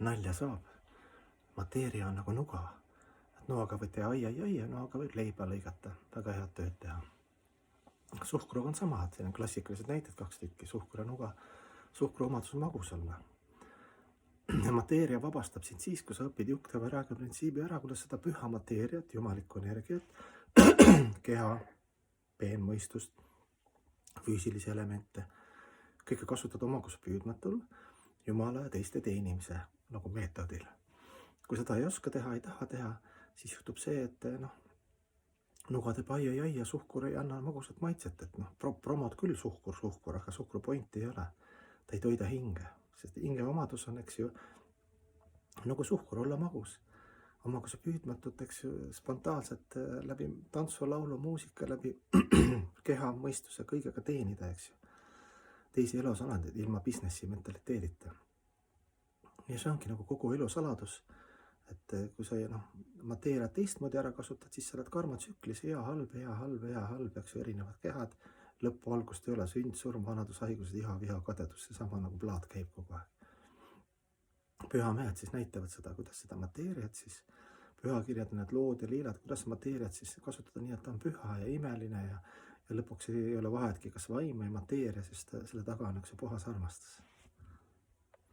nalja saab. Mateeria on nagu nuga. Noaga võid teha ai ja noaga võib leiba lõigata. Väga head tööd teha. Suhkruga on sama, et siin on klassikalised näited 2 tükki, suhkur ja nuga. Suhkru omadus on magus olla. Mateeria vabastab sind siis, kui sa õpid juktava printsiibi ära, kuidas seda püha mateeriat, jumalikku energiat, keha, peenmõistust, füüsilisi elemente, kõike kasutad omagus püüdmatul Jumala ja teiste teenimise nagu meetodil. Kui seda ei oska teha, ei taha teha, siis juhtub see, et nuga teeb ai ja suhkur ei anna magusat maitset, et promod küll suhkur, aga suhkru pointi ei ole. Ta ei toida hinge, sest hinge omadus on, eks ju, nagu suhkur, olla magus. Omagus püüdmatut, eks ju, spontaanselt läbi tantsu, laulu, muusika, läbi keha, mõistuse, kõigega teenida, eks ju. Teisi elusalandeid ilma businessi mentaliteedita. Ja see ongi nagu kogu elu saladus, et kui sa mateeriat teistmoodi ära kasutad, siis sa oled karmatsüklis, hea, halb, eks ju, erinevad kehad, lõppu algust ei ole, sünd, surm, vanadus, haigused, iha, viha, kadedus, see sama nagu plaat käib kogu aeg. Pühamehed siis näitavad seda, kuidas seda mateeriat siis, pühakirjad, need lood ja liilad, kuidas mateeriat siis kasutada nii, et ta on püha ja imeline ja lõpuks ei ole vahetki kas vaim või mateeria, sest selle taga on üks puhas armastus.